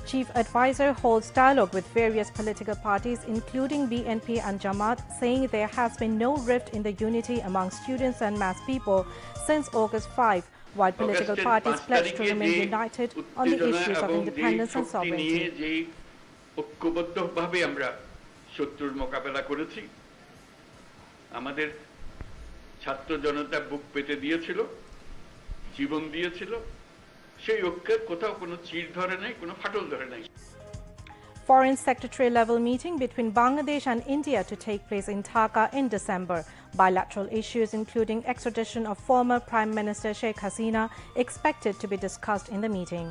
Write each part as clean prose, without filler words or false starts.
Chief Advisor holds dialogue with various political parties, including BNP and Jamaat, saying there has been no rift in the unity among students and mass people since August 5, while political parties pledged to remain united on the issues of independence and sovereignty. ঐক্যবদ্ধভাবে আমরা শত্রুর মোকাবেলা করেছি। আমাদের ছাত্র জনতা বুক পেতে দিয়েছিল, জীবন দিয়েছিল, সেই ঐক্যের কোথাও কোনো চিড় ধরে নাই, কোনো ফাটল ধরে নাই। Foreign Secretary level meeting between Bangladesh and India to take place in Dhaka in December. Bilateral issues including extradition of former Prime Minister Sheikh Hasina expected to be discussed in the meeting.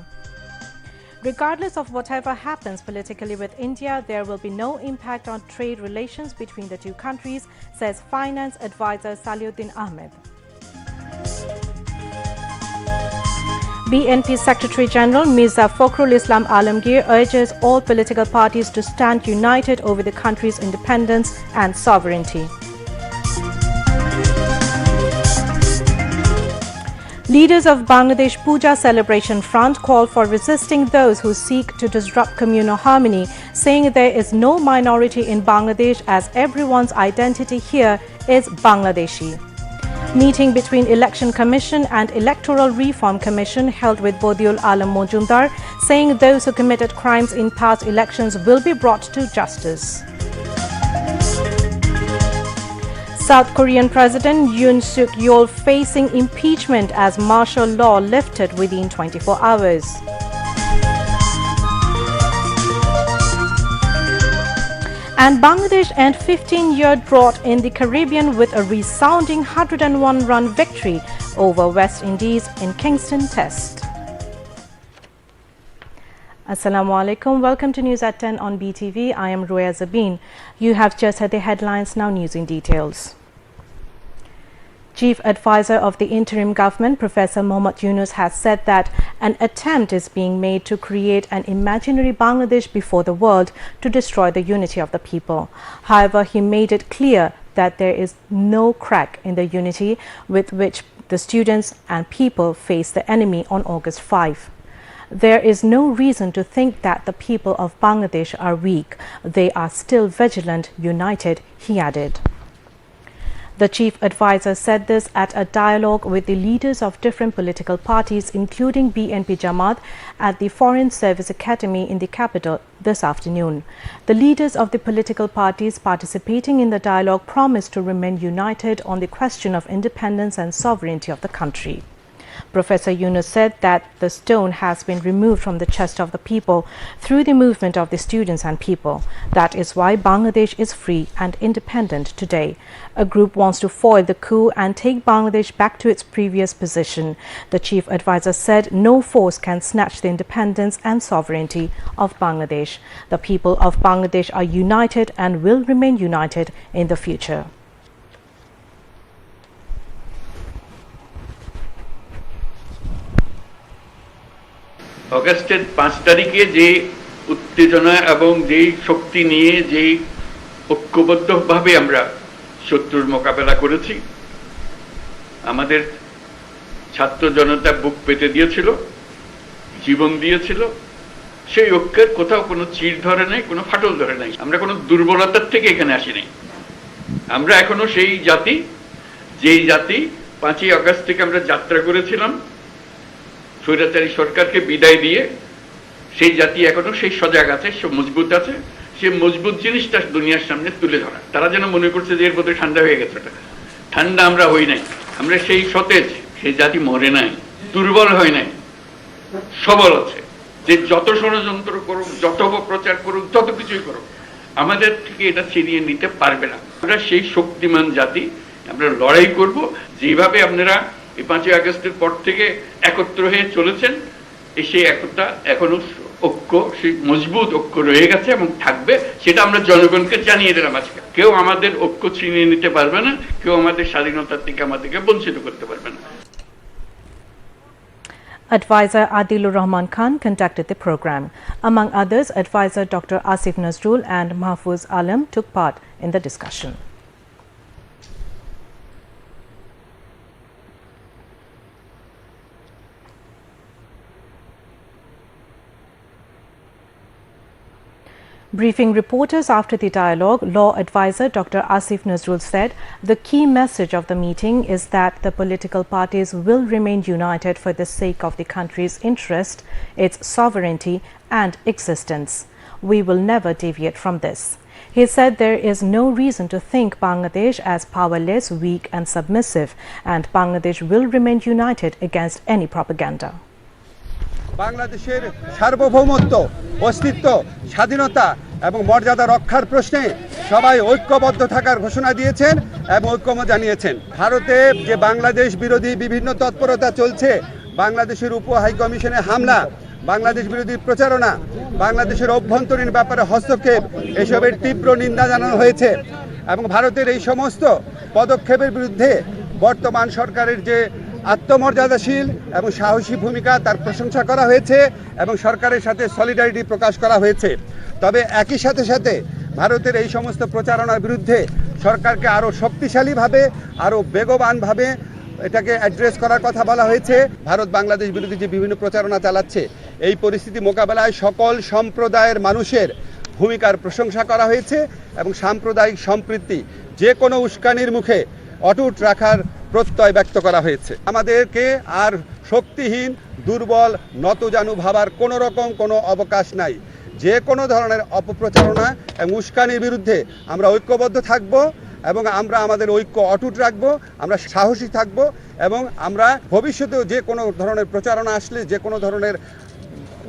Regardless of whatever happens politically with India, there will be no impact on trade relations between the two countries, says Finance Advisor Saliuddin Ahmed. BNP Secretary General Mirza Fakhrul Islam Alamgir urges all political parties to stand united over the country's independence and sovereignty. Leaders of Bangladesh Puja Celebration Front call for resisting those who seek to disrupt communal harmony, saying there is no minority in Bangladesh as everyone's identity here is Bangladeshi. Meeting between Election Commission and Electoral Reform Commission held with Bodiul Alam Mojumdar, saying those who committed crimes in past elections will be brought to justice. South Korean President Yoon Suk Yeol facing impeachment as martial law lifted within 24 hours. And Bangladesh end 15-year drought in the Caribbean with a resounding 101-run victory over West Indies in Kingston Test. Assalamu alaikum. Welcome to News at 10 on BTV. I am Roya Zabin. You have just heard the headlines, now news in details. Chief Advisor of the interim government, Professor Mohammad Yunus, has said that an attempt is being made to create an imaginary Bangladesh before the world to destroy the unity of the people. However, he made it clear that there is no crack in the unity with which the students and people faced the enemy on August 5. There is no reason to think that the people of Bangladesh are weak. They are still vigilant, united, he added. The chief advisor said this at a dialogue with the leaders of different political parties, including BNP Jamaat, at the Foreign Service Academy in the capital this afternoon. The leaders of the political parties participating in the dialogue promised to remain united on the question of independence and sovereignty of the country. Professor Yunus said that the stone has been removed from the chest of the people through the movement of the students and people. That is why Bangladesh is free and independent today. A group wants to foil the coup and take Bangladesh back to its previous position. The chief advisor said no force can snatch the independence and sovereignty of Bangladesh. The people of Bangladesh are united and will remain united in the future. অগাস্টের 5 তারিখে যে উত্তেজনা এবং যেই শক্তি নিয়ে যেই ঐক্যবদ্ধভাবে আমরা শত্রুর মোকাবেলা করেছি, আমাদের ছাত্র জনতা বুক পেতে দিয়েছিল, জীবন দিয়েছিল, সেই ঐক্যের কোথাও কোনো চিড় ধরে নাই, কোনো ফাটল ধরে নাই। আমরা কোনো দুর্বলতার থেকে এখানে আসি নাই। আমরা এখনো সেই জাতি, যেই জাতি 5ই আগস্ট থেকে আমরা যাত্রা করেছিলাম স্বৈরাচারী সরকারকে বিদায় দিয়ে, সেই জাতি এখনো সেই সজাগ আছে, সে মজবুত আছে। সে মজবুত জিনিসটা দুনিয়ার সামনে তুলে ধরা। তারা যেন মনে করছে যে এর মধ্যে ঠান্ডা হয়ে গেছে। ঠান্ডা আমরা হই নাই, আমরা সেই সতেজ, সেই জাতি মরে নাই, দুর্বল হয় নাই, সবল আছে। যে যত ষড়যন্ত্র করুক, যত অপপ্রচার করুক, যত কিছুই করুক, আমাদের থেকে এটা ছিনিয়ে নিতে পারবে না। আমরা সেই শক্তিমান জাতি, আমরা লড়াই করব। যেভাবে আপনারা এই 5ই আগস্টের পর থেকে একত্র হয়ে চলেছেন, সেই একতা এখনো ঐক্য, সেই মজবুত ঐক্য রয়ে গেছে এবং থাকবে। সেটা আমরা জনগণকে জানিয়ে দিলাম আজকে। কেউ আমাদের ঐক্য ছিনিয়ে নিতে পারবে না, কেউ আমাদের স্বাধীনতা থেকে আমাদেরকে বঞ্চিত করতে পারবে না। Advisor Adilur Rahman Khan conducted the program. Among others, Advisor Dr. Asif Nazrul and Mahfuz Alam took part in the discussion. Briefing reporters after the dialogue, law advisor Dr. Asif Nazrul said the key message of the meeting is that the political parties will remain united for the sake of the country's interest, its sovereignty and existence. We will never deviate from this. He said there is no reason to think Bangladesh as powerless, weak and submissive, and Bangladesh will remain united against any propaganda. বাংলাদেশের সার্বভৌমত্ব, অস্তিত্ব, স্বাধীনতা এবং মর্যাদা রক্ষার প্রশ্নে সবাই ঐক্যবদ্ধ থাকার ঘোষণা দিয়েছেন এবং ঐক্যমত জানিয়েছেন। ভারতে যে বাংলাদেশ বিরোধী বিভিন্ন তৎপরতা চলছে, বাংলাদেশের উপ হাই কমিশনে হামলা, বাংলাদেশ বিরোধী প্রচারণা, বাংলাদেশের অভ্যন্তরীণ ব্যাপারে হস্তক্ষেপ, এসবের তীব্র নিন্দা জানানো হয়েছে এবং ভারতের এই সমস্ত পদক্ষেপের বিরুদ্ধে বর্তমান সরকারের যে আত্মমর্যাদাশীল এবং সাহসী ভূমিকা তার প্রশংসা করা হয়েছে এবং সরকারের সাথে সলিডারিটি প্রকাশ করা হয়েছে। তবে একই সাথে সাথে ভারতের এই সমস্ত প্রচারণার বিরুদ্ধে সরকারকে আরও শক্তিশালীভাবে, আরও বেগবানভাবে এটাকে অ্যাড্রেস করার কথা বলা হয়েছে। ভারত বাংলাদেশ বিরোধী যে বিভিন্ন প্রচারণা চালাচ্ছে, এই পরিস্থিতি মোকাবেলায় সকল সম্প্রদায়ের মানুষের ভূমিকার প্রশংসা করা হয়েছে এবং সাম্প্রদায়িক সম্প্রীতি যে কোনো উস্কানির মুখে অটুট রাখার প্রত্যয় ব্যক্ত করা হয়েছে। আমাদেরকে আর শক্তিহীন, দুর্বল, নতজানু ভাবার কোনো রকম কোনো অবকাশ নাই। যে কোনো ধরনের অপপ্রচারণা এবং উস্কানির বিরুদ্ধে আমরা ঐক্যবদ্ধ থাকব এবং আমরা আমাদের ঐক্য অটুট রাখব, আমরা সাহসী থাকব এবং আমরা ভবিষ্যতেও যে কোনো ধরনের প্রচারণা আসলে, যে কোনো ধরনের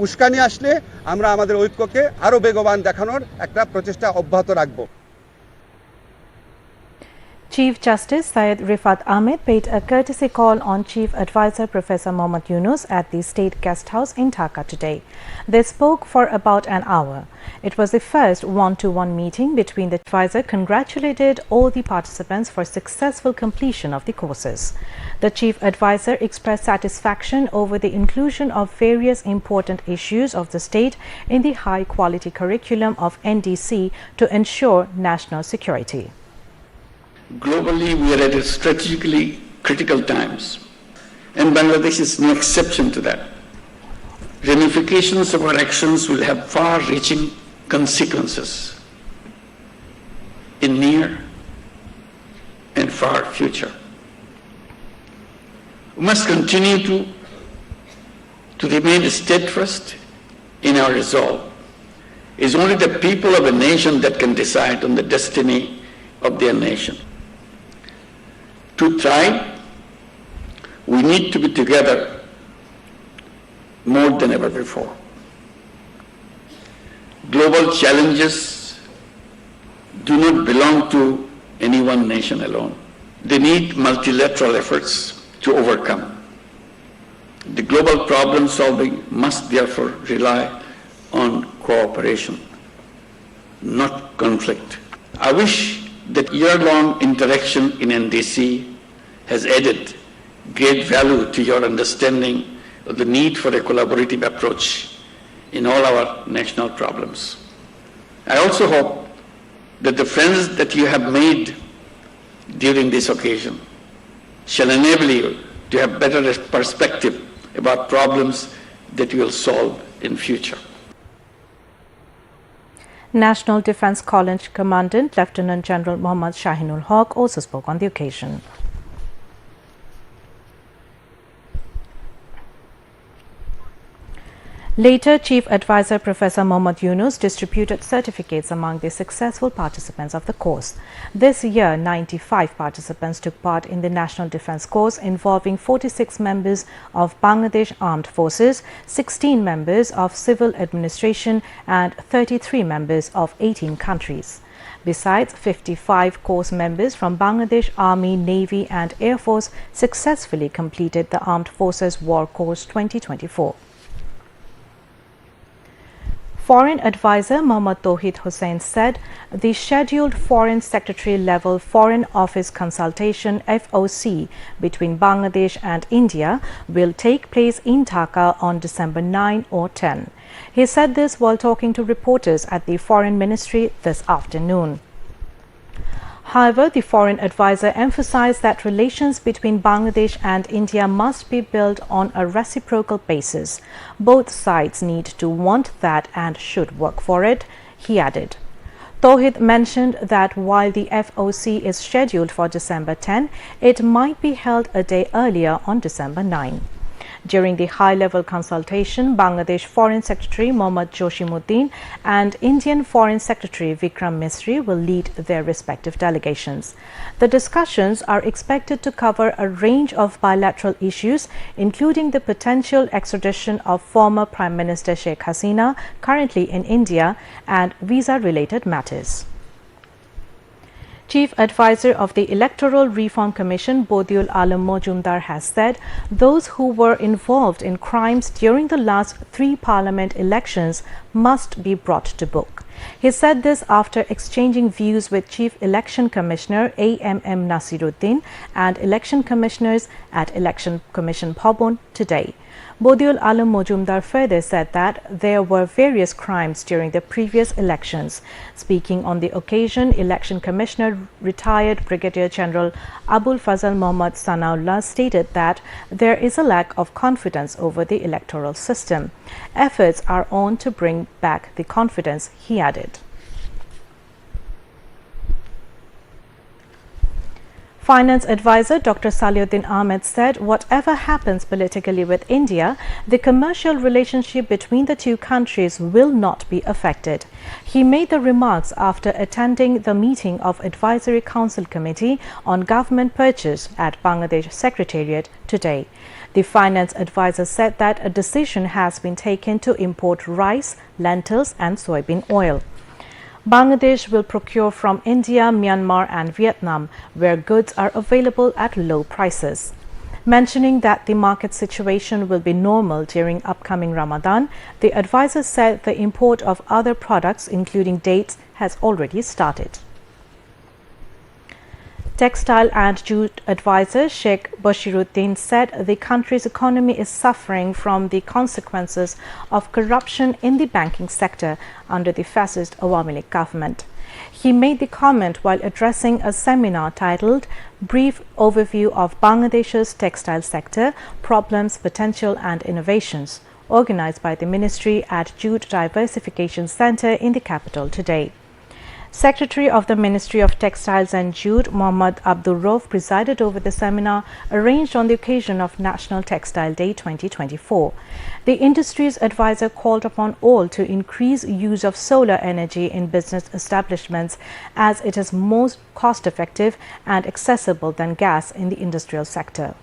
উস্কানি আসলে আমরা আমাদের ঐক্যকে আরও বেগবান দেখানোর একটা প্রচেষ্টা অব্যাহত রাখব। Chief Justice Syed Rifat Ahmed paid a courtesy call on Chief Advisor Professor Mohammad Yunus at the State Guest House in Dhaka today. They spoke for about an hour. It was the first one-to-one meeting between the advisor congratulated all the participants for successful completion of the courses. The Chief Advisor expressed satisfaction over the inclusion of various important issues of the state in the high-quality curriculum of NDC to ensure national security. Globally, we are at a strategically critical times, and Bangladesh is no exception to that. Ramifications of our actions will have far-reaching consequences in near and far future. We must continue to remain steadfast in our resolve. It is only the people of a nation that can decide on the destiny of their nation. To thrive, we need to be together more than ever before. Global challenges do not belong to any one nation alone. They need multilateral efforts to overcome. The global problem solving must therefore rely on cooperation, not conflict. I wish that year-long interaction in NDC has added great value to your understanding of the need for a collaborative approach in all our national problems. I also hope that the friends that you have made during this occasion shall enable you to have better perspective about problems that you will solve in future. National Defence College Commandant Lieutenant General Mohammad Shahinul Haq also spoke on the occasion. Later, Chief Advisor Professor Mohammad Yunus distributed certificates among the successful participants of the course. This year, 95 participants took part in the National Defence course involving 46 members of Bangladesh Armed Forces, 16 members of civil administration and 33 members of 18 countries. Besides, 55 course members from Bangladesh Army, Navy and Air Force successfully completed the Armed Forces War Course 2024. Foreign Advisor Mohammad Tawhid Hussain said the scheduled Foreign Secretary level Foreign Office consultation FOC between Bangladesh and India will take place in Dhaka on December 9 or 10. He said this while talking to reporters at the Foreign Ministry this afternoon. However, the foreign advisor emphasized that relations between Bangladesh and India must be built on a reciprocal basis. Both sides need to want that and should work for it. he added. Tauhid mentioned that while the FOC is scheduled for December 10, it might be held a day earlier on December 9. During the high-level consultation, Bangladesh Foreign Secretary Mohammad Joshimuddin and Indian Foreign Secretary Vikram Misri will lead their respective delegations. The discussions are expected to cover a range of bilateral issues, including the potential extradition of former Prime Minister Sheikh Hasina, currently in India, and visa-related matters. Chief Advisor of the Electoral Reform Commission, Bodiul Alam Mojumdar, has said those who were involved in crimes during the last 3 parliament elections must be brought to book. He said this after exchanging views with Chief Election Commissioner AMM Nasiruddin and election commissioners at Election Commission Bhavan today. Bodiul Alam Mojumdar further said that there were various crimes during the previous elections. Speaking on the occasion, Election Commissioner retired Brigadier General Abul Fazal Mohammad Sanaullah stated that there is a lack of confidence over the electoral system. Efforts are on to bring back the confidence, he added. Finance advisor Dr. Saliuddin Ahmed said whatever happens politically with India, the commercial relationship between the two countries will not be affected. He made the remarks after attending the meeting of Advisory Council Committee on Government Purchase at Bangladesh Secretariat today. The finance advisor said that a decision has been taken to import rice, lentils and soybean oil. Bangladesh will procure from India, Myanmar and Vietnam, where goods are available at low prices. Mentioning that the market situation will be normal during upcoming Ramadan, the advisor said the import of other products, including dates, has already started. Textile and jute advisor Sheikh Bashiruddin said the country's economy is suffering from the consequences of corruption in the banking sector under the fascist Awami League government. He made the comment while addressing a seminar titled Brief Overview of Bangladesh's Textile Sector, Problems, Potential and Innovations, organized by the Ministry at Jute Diversification Center in the capital today. Secretary of the Ministry of Textiles and Jute, Mohammad Abdul Rauf, presided over the seminar arranged on the occasion of National Textile Day 2024. The industry's advisor called upon all to increase use of solar energy in business establishments as it is most cost-effective and accessible than gas in the industrial sector.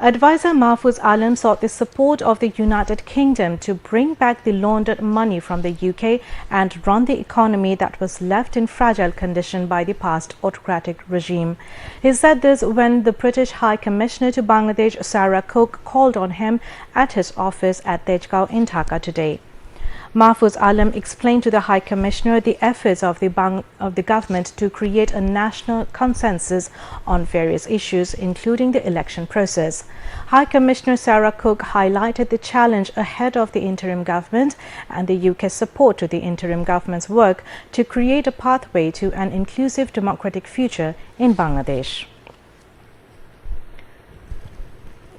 Advisor Mahfuz Alam sought the support of the United Kingdom to bring back the laundered money from the UK and run the economy that was left in fragile condition by the past autocratic regime. He said this when the British High Commissioner to Bangladesh, Sarah Cook, called on him at his office at Tejgaon in Dhaka today. Mahfuz Alam explained to the High Commissioner the efforts of the government to create a national consensus on various issues, including the election process. High Commissioner Sarah Cook highlighted the challenge ahead of the interim government and the UK's support to the interim government's work to create a pathway to an inclusive democratic future in Bangladesh.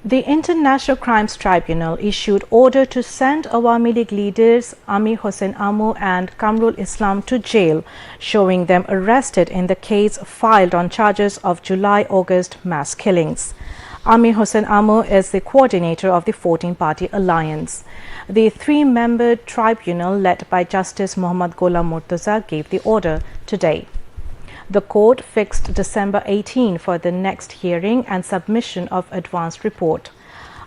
The International Crimes Tribunal issued order to send Awami League leaders Amir Hossain Ammu and Kamrul Islam to jail, showing them arrested in the case filed on charges of July-August mass killings. Amir Hossain Ammu is the coordinator of the 14-party alliance. The 3-member tribunal led by Justice Muhammad Ghulam Murtaza gave the order today. The court fixed December 18 for the next hearing and submission of advanced report.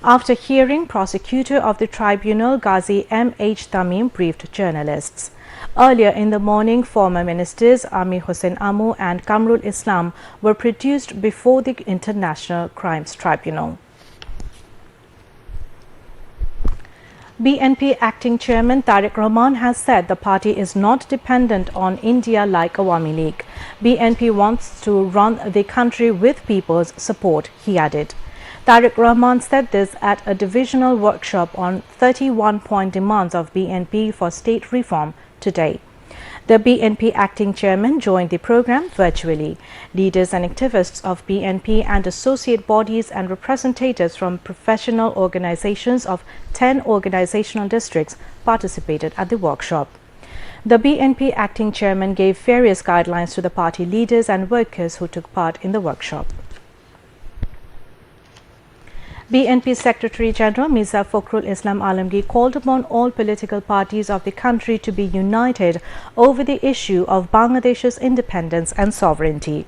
After hearing, prosecutor of the tribunal, Ghazi M.H. Tamim, briefed journalists. Earlier in the morning, former ministers Amir Hossain Ammu and Kamrul Islam were produced before the International Crimes Tribunal. BNP acting chairman Tariq Rahman has said the party is not dependent on India like Awami League. BNP wants to run the country with people's support, he added. Tariq Rahman said this at a divisional workshop on 31-point demands of BNP for state reform today. The BNP acting chairman joined the program virtually. Leaders and activists of BNP and associate bodies and representatives from professional organizations of 10 organizational districts participated at the workshop. The BNP acting chairman gave various guidelines to the party leaders and workers who took part in the workshop. BNP Secretary General Mirza Fakhrul Islam Alamgir called upon all political parties of the country to be united over the issue of Bangladesh's independence and sovereignty.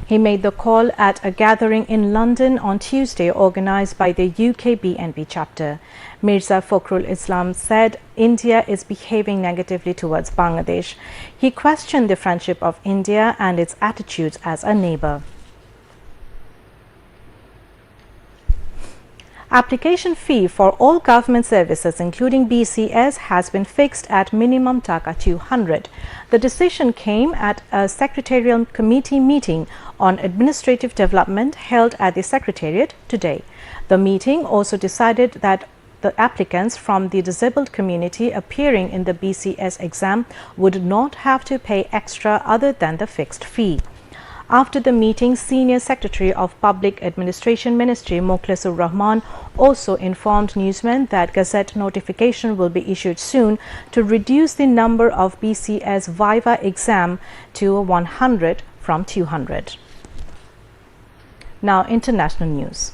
He made the call at a gathering in London on Tuesday organized by the UK BNP chapter. Mirza Fakhrul Islam said India is behaving negatively towards Bangladesh. He questioned the friendship of India and its attitudes as a neighbor. Application fee for all government services, including BCS, has been fixed at minimum Taka 200. The decision came at a secretarial committee meeting on administrative development held at the Secretariat today. The meeting also decided that the applicants from the disabled community appearing in the BCS exam would not have to pay extra other than the fixed fee. After the meeting, Senior Secretary of Public Administration Ministry Mukhlisur Rahman also informed newsmen that Gazette notification will be issued soon to reduce the number of BCS Viva exam to 100 from 200. Now, international news.